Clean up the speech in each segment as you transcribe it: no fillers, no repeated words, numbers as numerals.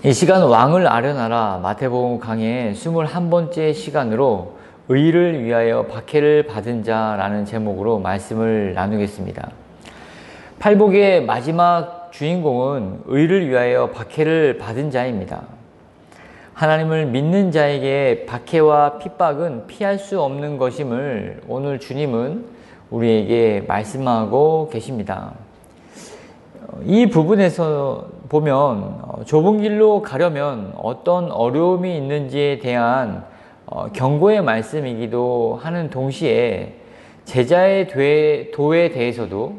이 시간 왕을 아련하라 마태복음 강의 21번째 시간으로 의를 위하여 박해를 받은 자라는 제목으로 말씀을 나누겠습니다. 팔복의 마지막 주인공은 의를 위하여 박해를 받은 자입니다. 하나님을 믿는 자에게 박해와 핍박은 피할 수 없는 것임을 오늘 주님은 우리에게 말씀하고 계십니다. 이 부분에서 보면 좁은 길로 가려면 어떤 어려움이 있는지에 대한 경고의 말씀이기도 하는 동시에 제자의 도에 대해서도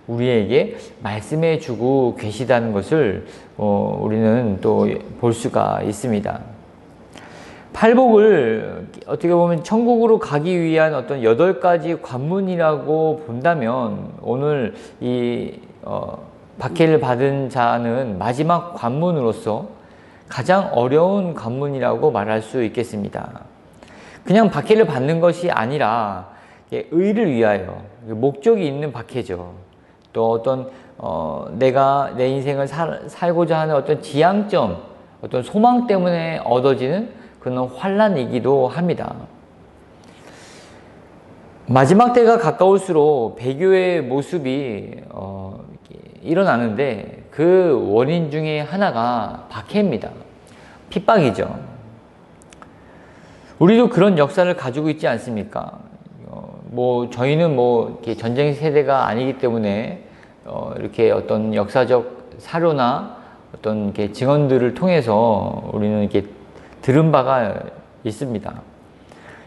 우리에게 말씀해 주고 계시다는 것을 우리는 또 볼 수가 있습니다. 팔복을 어떻게 보면 천국으로 가기 위한 어떤 8가지 관문이라고 본다면 오늘 이 박해를 받은 자는 마지막 관문으로서 가장 어려운 관문이라고 말할 수 있겠습니다. 그냥 박해를 받는 것이 아니라 의를 위하여 목적이 있는 박해죠. 또 어떤 내가 내 인생을 살고자 하는 어떤 지향점, 어떤 소망 때문에 얻어지는 그런 환난이기도 합니다. 마지막 때가 가까울수록 배교의 모습이 일어나는데 그 원인 중에 하나가 박해입니다. 핍박이죠. 우리도 그런 역사를 가지고 있지 않습니까? 저희는 이렇게 전쟁 세대가 아니기 때문에 이렇게 어떤 역사적 사료나 어떤 이렇게 증언들을 통해서 우리는 이렇게 들은 바가 있습니다.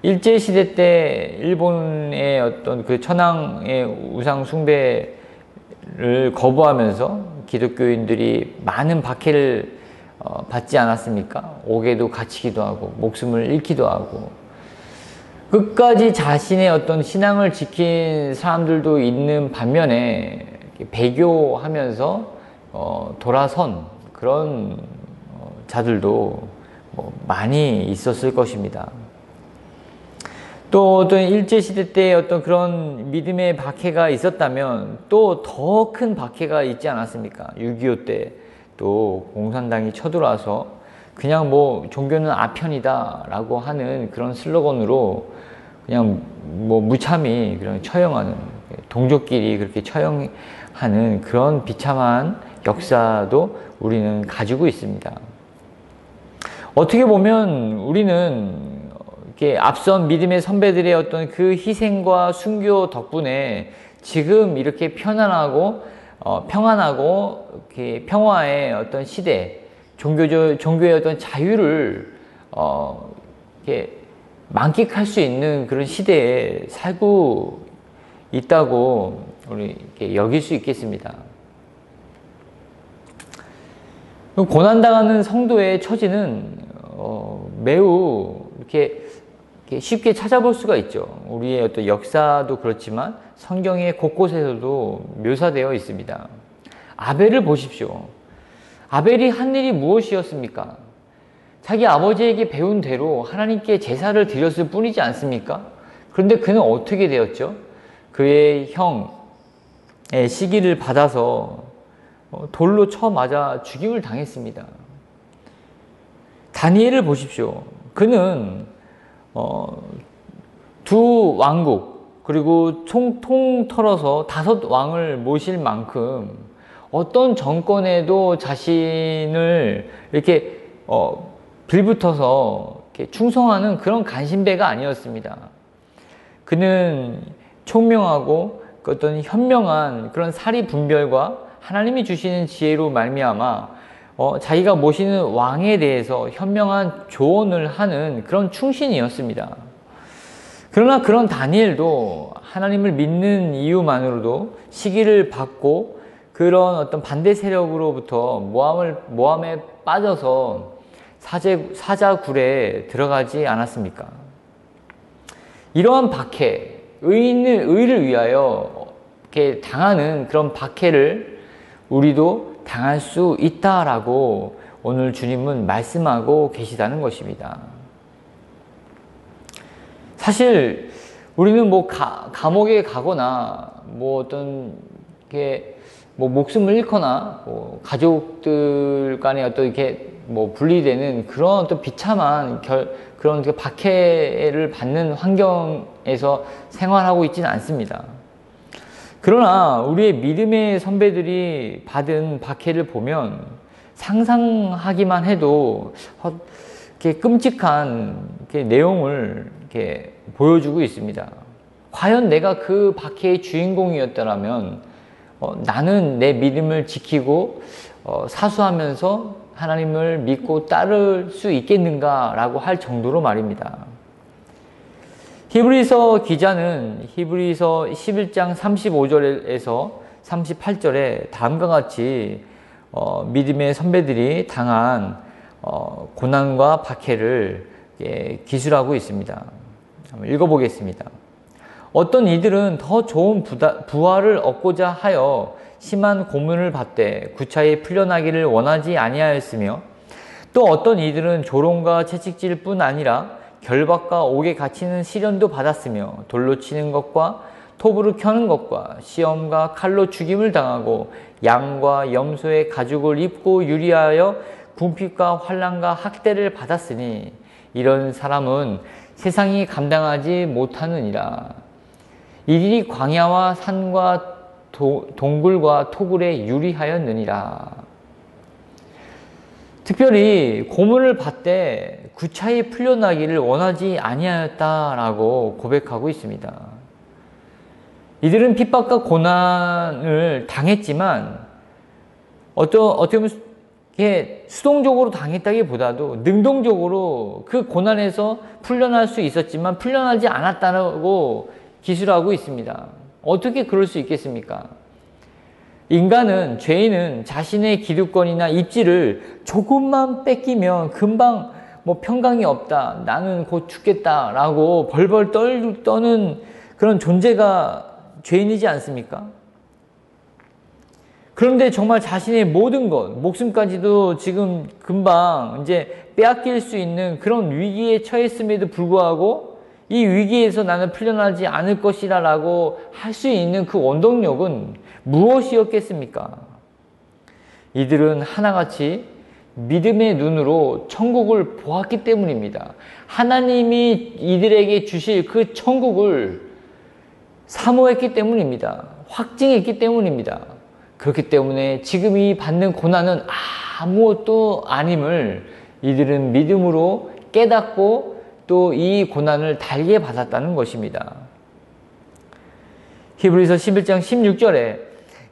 일제시대 때 일본의 어떤 그 천황의 우상 숭배를 거부하면서 기독교인들이 많은 박해를 받지 않았습니까? 옥에도 갇히기도 하고 목숨을 잃기도 하고 끝까지 자신의 어떤 신앙을 지킨 사람들도 있는 반면에 배교하면서 돌아선 그런 자들도 많이 있었을 것입니다. 또 어떤 일제시대 때 어떤 그런 믿음의 박해가 있었다면 또 더 큰 박해가 있지 않았습니까? 6.25 때 또 공산당이 쳐들어와서 그냥 종교는 아편이다 라고 하는 그런 슬로건으로 그냥 무참히 그런 처형하는, 동족끼리 그렇게 처형하는 그런 비참한 역사도 우리는 가지고 있습니다. 어떻게 보면 우리는 이렇게 앞선 믿음의 선배들의 어떤 그 희생과 순교 덕분에 지금 이렇게 편안하고 이렇게 평화의 어떤 시대, 종교의 어떤 자유를 이렇게 만끽할 수 있는 그런 시대에 살고 있다고 우리 이렇게 여길 수 있겠습니다. 고난당하는 성도의 처지는 매우 이렇게 쉽게 찾아볼 수가 있죠. 우리의 어떤 역사도 그렇지만 성경의 곳곳에서도 묘사되어 있습니다. 아벨을 보십시오. 아벨이 한 일이 무엇이었습니까? 자기 아버지에게 배운 대로 하나님께 제사를 드렸을 뿐이지 않습니까? 그런데 그는 어떻게 되었죠? 그의 형의 시기를 받아서 돌로 쳐 맞아 죽임을 당했습니다. 다니엘을 보십시오. 그는 두 왕국 그리고 통 털어서 5왕을 모실 만큼 어떤 정권에도 자신을 이렇게 빌붙어서 이렇게 충성하는 그런 간신배가 아니었습니다. 그는 총명하고 어떤 현명한 그런 사리 분별과 하나님이 주시는 지혜로 말미암아 자기가 모시는 왕에 대해서 현명한 조언을 하는 그런 충신이었습니다. 그러나 그런 다니엘도 하나님을 믿는 이유만으로도 시기를 받고 그런 어떤 반대 세력으로부터 모함에 빠져서 사자굴에 들어가지 않았습니까? 이러한 박해, 의를 위하여 이렇게 당하는 그런 박해를 우리도 당할 수 있다라고 오늘 주님은 말씀하고 계시다는 것입니다. 사실 우리는 감옥에 가거나 어떤 게 뭐 목숨을 잃거나 뭐 가족들 간에 어떤 이렇게 뭐 분리되는 그런 어떤 비참한 그런 그 박해를 받는 환경에서 생활하고 있지는 않습니다. 그러나 우리의 믿음의 선배들이 받은 박해를 보면 상상하기만 해도 이렇게 끔찍한 이렇게 내용을 이렇게 보여주고 있습니다. 과연 내가 그 박해의 주인공이었더라면 나는 내 믿음을 지키고 사수하면서 하나님을 믿고 따를 수 있겠는가라고 할 정도로 말입니다. 히브리서 기자는 히브리서 11장 35절에서 38절에 다음과 같이 믿음의 선배들이 당한 고난과 박해를 기술하고 있습니다. 한번 읽어보겠습니다. 어떤 이들은 더 좋은 부활을 얻고자 하여 심한 고문을 받되 구차히 풀려나기를 원하지 아니하였으며, 또 어떤 이들은 조롱과 채찍질 뿐 아니라 결박과 옥에 갇히는 시련도 받았으며, 돌로 치는 것과 톱으로 켜는 것과 시험과 칼로 죽임을 당하고 양과 염소의 가죽을 입고 유리하여 궁핍과 환난과 학대를 받았으니 이런 사람은 세상이 감당하지 못하느니라. 이들이 광야와 산과 동굴과 토굴에 유리하였느니라. 특별히 고문을 받되 구차히 풀려나기를 원하지 아니하였다라고 고백하고 있습니다. 이들은 핍박과 고난을 당했지만 어떻게 보면 수동적으로 당했다기보다도 능동적으로 그 고난에서 풀려날 수 있었지만 풀려나지 않았다고 기술하고 있습니다. 어떻게 그럴 수 있겠습니까? 인간은, 죄인은 자신의 기득권이나 입지를 조금만 뺏기면 금방 평강이 없다, 나는 곧 죽겠다 라고 벌벌 떠는 그런 존재가 죄인이지 않습니까? 그런데 정말 자신의 모든 것, 목숨까지도 지금 금방 이제 빼앗길 수 있는 그런 위기에 처했음에도 불구하고 이 위기에서 나는 풀려나지 않을 것이라 라고 할 수 있는 그 원동력은 무엇이었겠습니까? 이들은 하나같이 믿음의 눈으로 천국을 보았기 때문입니다. 하나님이 이들에게 주실 그 천국을 사모했기 때문입니다. 확증했기 때문입니다. 그렇기 때문에 지금 이 받는 고난은 아무것도 아님을 이들은 믿음으로 깨닫고 또 이 고난을 달게 받았다는 것입니다. 히브리서 11장 16절에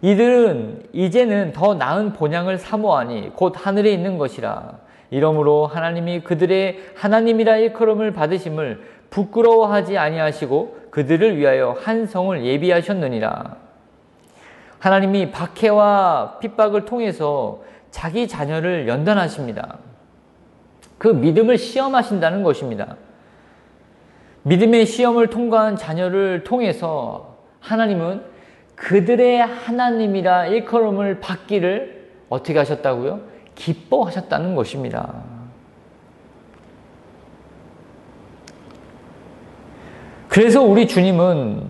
이들은 이제는 더 나은 본향을 사모하니 곧 하늘에 있는 것이라. 이러므로 하나님이 그들의 하나님이라 일컬음을 받으심을 부끄러워하지 아니하시고 그들을 위하여 한 성을 예비하셨느니라. 하나님이 박해와 핍박을 통해서 자기 자녀를 연단하십니다. 그 믿음을 시험하신다는 것입니다. 믿음의 시험을 통과한 자녀를 통해서 하나님은 그들의 하나님이라 일컬음을 받기를 어떻게 하셨다고요? 기뻐하셨다는 것입니다. 그래서 우리 주님은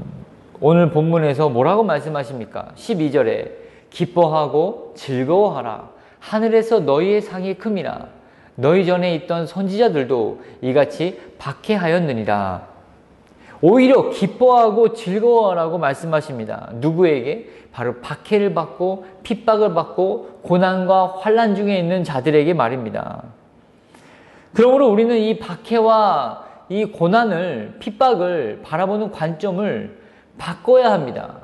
오늘 본문에서 뭐라고 말씀하십니까? 12절에 기뻐하고 즐거워하라. 하늘에서 너희의 상이 큼이라. 너희 전에 있던 선지자들도 이같이 박해하였느니라. 오히려 기뻐하고 즐거워하라고 말씀하십니다. 누구에게? 바로 박해를 받고 핍박을 받고 고난과 환난 중에 있는 자들에게 말입니다. 그러므로 우리는 이 박해와 이 고난을, 핍박을 바라보는 관점을 바꿔야 합니다.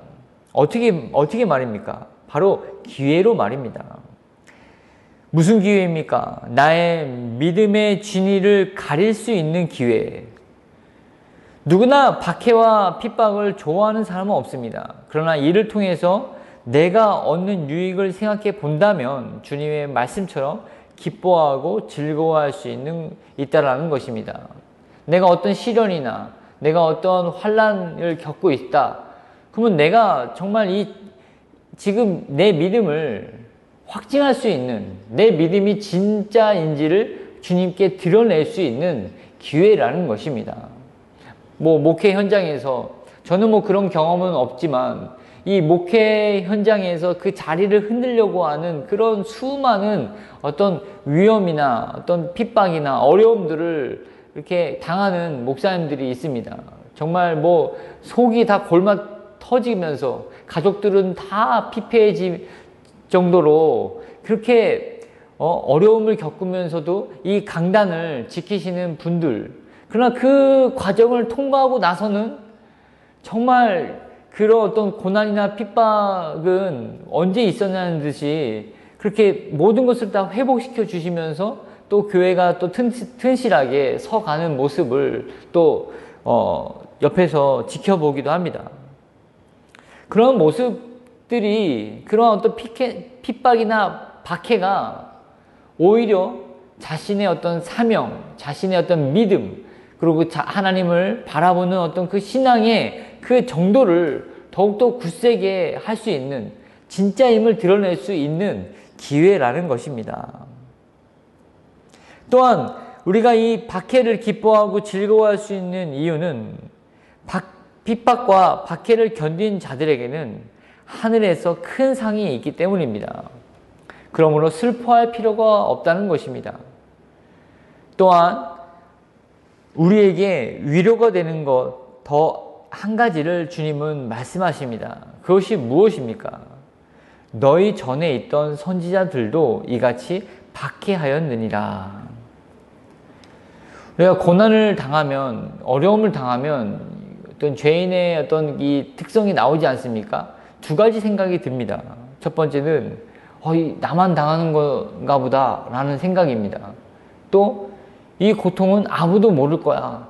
어떻게 말입니까? 바로 기회로 말입니다. 무슨 기회입니까? 나의 믿음의 진위를 가릴 수 있는 기회. 누구나 박해와 핍박을 좋아하는 사람은 없습니다. 그러나 이를 통해서 내가 얻는 유익을 생각해 본다면 주님의 말씀처럼 기뻐하고 즐거워할 수 있다라는 것입니다. 내가 어떤 시련이나 내가 어떤 환난을 겪고 있다. 그러면 내가 정말 지금 내 믿음을 확증할 수 있는, 내 믿음이 진짜인지를 주님께 드러낼 수 있는 기회라는 것입니다. 목회 현장에서 저는 그런 경험은 없지만 이 목회 현장에서 그 자리를 흔들려고 하는 그런 수많은 어떤 위험이나 어떤 핍박이나 어려움들을 이렇게 당하는 목사님들이 있습니다. 정말 뭐 속이 다 골마 터지면서 가족들은 다 피폐해질 정도로 그렇게 어려움을 겪으면서도 이 강단을 지키시는 분들, 그러나 그 과정을 통과하고 나서는 정말 그런 어떤 고난이나 핍박은 언제 있었냐는 듯이 그렇게 모든 것을 다 회복시켜 주시면서 또 교회가 또 튼실하게 서가는 모습을 또 옆에서 지켜보기도 합니다. 그런 모습들이, 그런 어떤 핍박이나 박해가 오히려 자신의 어떤 사명, 자신의 어떤 믿음, 그리고 하나님을 바라보는 어떤 그 신앙의 그 정도를 더욱더 굳세게 할 수 있는, 진짜임을 드러낼 수 있는 기회라는 것입니다. 또한 우리가 이 박해를 기뻐하고 즐거워할 수 있는 이유는 핍박과 박해를 견딘 자들에게는 하늘에서 큰 상이 있기 때문입니다. 그러므로 슬퍼할 필요가 없다는 것입니다. 또한 우리에게 위로가 되는 것 더 한 가지를 주님은 말씀하십니다. 그것이 무엇입니까? 너희 전에 있던 선지자들도 이같이 박해하였느니라. 우리가 고난을 당하면, 어려움을 당하면 어떤 죄인의 어떤 이 특성이 나오지 않습니까? 두 가지 생각이 듭니다. 첫 번째는 나만 당하는 건가 보다 라는 생각입니다. 또 이 고통은 아무도 모를 거야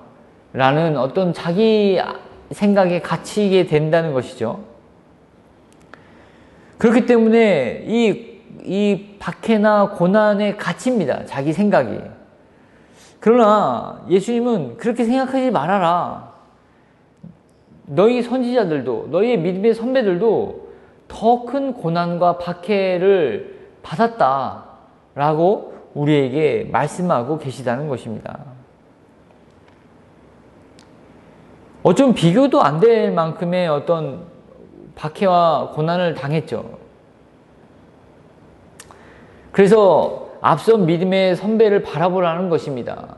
라는 어떤 자기 생각에 갇히게 된다는 것이죠. 그렇기 때문에 이 박해나 고난에 갇힙니다. 자기 생각이. 그러나 예수님은 그렇게 생각하지 말아라. 너희 선지자들도, 너희의 믿음의 선배들도 더 큰 고난과 박해를 받았다라고 우리에게 말씀하고 계시다는 것입니다. 어쩜 비교도 안 될 만큼의 어떤 박해와 고난을 당했죠. 그래서 앞선 믿음의 선배를 바라보라는 것입니다.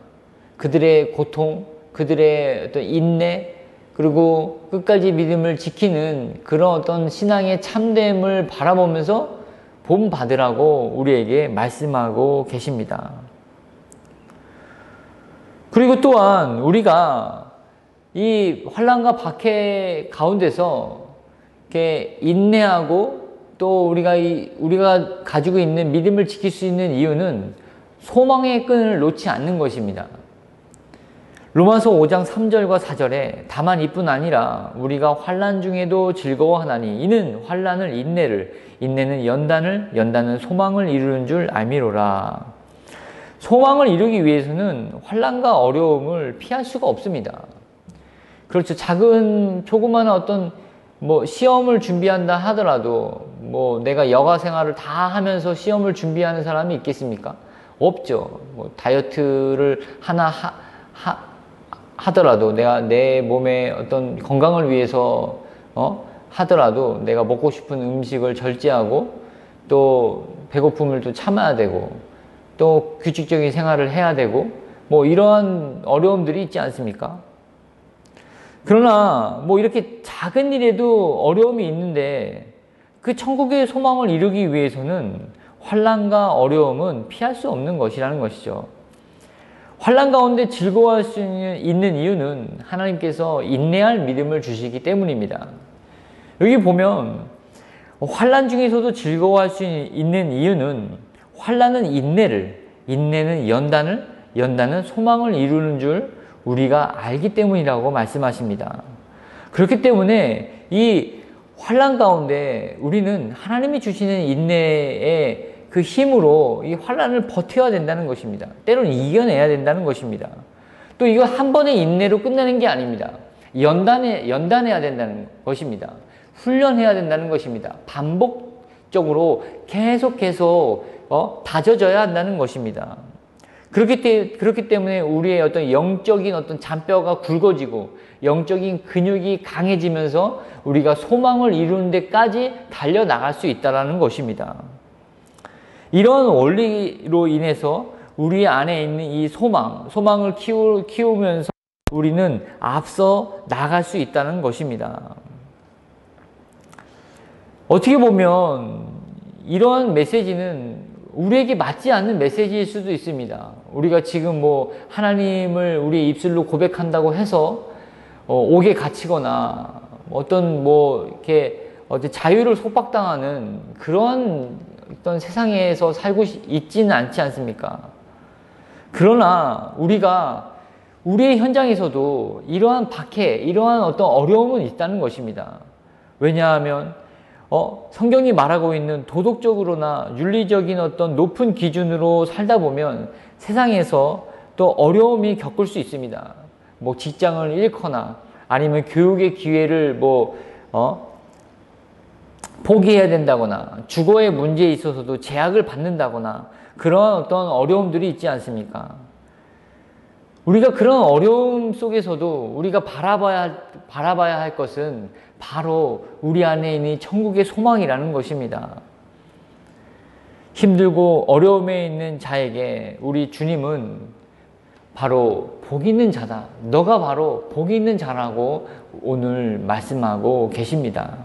그들의 고통, 그들의 어떤 인내, 그리고 끝까지 믿음을 지키는 그런 어떤 신앙의 참됨을 바라보면서 본 받으라고 우리에게 말씀하고 계십니다. 그리고 또한 우리가 이 환난과 박해 가운데서 이렇게 인내하고 또 우리가 가지고 있는 믿음을 지킬 수 있는 이유는 소망의 끈을 놓지 않는 것입니다. 로마서 5장 3절과 4절에 다만 이뿐 아니라 우리가 환난 중에도 즐거워하나니 이는 환난을 인내는 연단은 소망을 이루는 줄 알미로라. 소망을 이루기 위해서는 환난과 어려움을 피할 수가 없습니다. 그렇죠. 조그마한 어떤 시험을 준비한다 하더라도 내가 여가 생활을 다 하면서 시험을 준비하는 사람이 있겠습니까? 없죠. 다이어트를 하나 하더라도 내가 내 몸의 어떤 건강을 위해서 하더라도 내가 먹고 싶은 음식을 절제하고 또 배고픔을 또 참아야 되고 또 규칙적인 생활을 해야 되고 이러한 어려움들이 있지 않습니까? 그러나 이렇게 작은 일에도 어려움이 있는데 그 천국의 소망을 이루기 위해서는 환난과 어려움은 피할 수 없는 것이라는 것이죠. 환난 가운데 즐거워할 수 있는 이유는 하나님께서 인내할 믿음을 주시기 때문입니다. 여기 보면 환난 중에서도 즐거워할 수 있는 이유는 환난은 인내는 연단은 소망을 이루는 줄 우리가 알기 때문이라고 말씀하십니다. 그렇기 때문에 이 환난 가운데 우리는 하나님이 주시는 인내의 그 힘으로 이 환난을 버텨야 된다는 것입니다. 때로는 이겨내야 된다는 것입니다. 또 이거 한 번의 인내로 끝나는 게 아닙니다. 연단해야 된다는 것입니다. 훈련해야 된다는 것입니다. 반복적으로 계속 다져져야 한다는 것입니다. 그렇기 때문에 우리의 어떤 영적인 어떤 잔뼈가 굵어지고 영적인 근육이 강해지면서 우리가 소망을 이루는 데까지 달려나갈 수 있다는 것입니다. 이런 원리로 인해서 우리 안에 있는 이 소망을 키우면서 우리는 앞서 나갈 수 있다는 것입니다. 어떻게 보면 이러한 메시지는 우리에게 맞지 않는 메시지일 수도 있습니다. 우리가 지금 뭐 하나님을 우리의 입술로 고백한다고 해서 옥에 갇히거나 어떤 뭐 이렇게 자유를 속박당하는 그런 어떤 세상에서 살고 있지는 않지 않습니까? 그러나 우리가 우리의 현장에서도 이러한 박해, 이러한 어떤 어려움은 있다는 것입니다. 왜냐하면 성경이 말하고 있는 도덕적으로나 윤리적인 어떤 높은 기준으로 살다 보면 세상에서 또 어려움이 겪을 수 있습니다. 뭐 직장을 잃거나 아니면 교육의 기회를 포기해야 된다거나 주거의 문제에 있어서도 제약을 받는다거나 그런 어떤 어려움들이 있지 않습니까? 우리가 그런 어려움 속에서도 우리가 바라봐야 할 것은 바로 우리 안에 있는 천국의 소망이라는 것입니다. 힘들고 어려움에 있는 자에게 우리 주님은 바로 복 있는 자다. 너가 바로 복 있는 자라고 오늘 말씀하고 계십니다.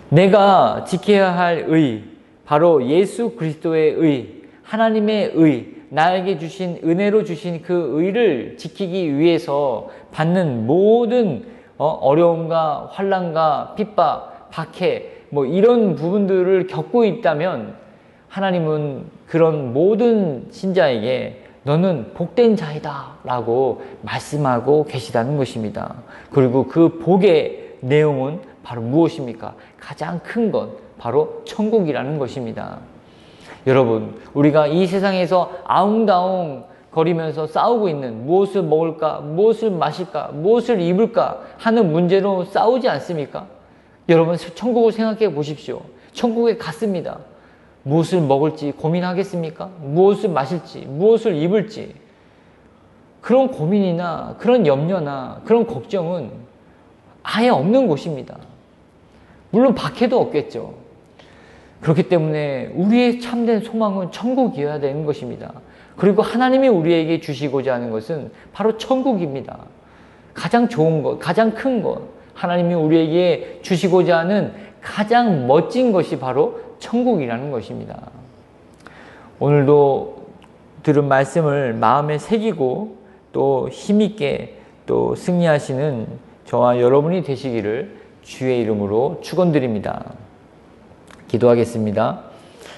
내가 지켜야 할 의, 바로 예수 그리스도의 의, 하나님의 의, 나에게 주신 은혜로 주신 그 의를 지키기 위해서 받는 모든 어려움과 환난과 핍박, 박해 뭐 이런 부분들을 겪고 있다면 하나님은 그런 모든 신자에게 너는 복된 자이다 라고 말씀하고 계시다는 것입니다. 그리고 그 복의 내용은 바로 무엇입니까? 가장 큰 것 바로 천국이라는 것입니다. 여러분, 우리가 이 세상에서 아웅다웅 거리면서 싸우고 있는 무엇을 먹을까, 무엇을 마실까, 무엇을 입을까 하는 문제로 싸우지 않습니까? 여러분, 천국을 생각해 보십시오. 천국에 갔습니다. 무엇을 먹을지 고민하겠습니까? 무엇을 마실지, 무엇을 입을지. 그런 고민이나 그런 염려나 그런 걱정은 아예 없는 곳입니다. 물론 박해도 없겠죠. 그렇기 때문에 우리의 참된 소망은 천국이어야 되는 것입니다. 그리고 하나님이 우리에게 주시고자 하는 것은 바로 천국입니다. 가장 좋은 것, 가장 큰 것, 하나님이 우리에게 주시고자 하는 가장 멋진 것이 바로 천국이라는 것입니다. 오늘도 들은 말씀을 마음에 새기고 또 힘있게 또 승리하시는 저와 여러분이 되시기를 주의 이름으로 축원드립니다. 기도하겠습니다.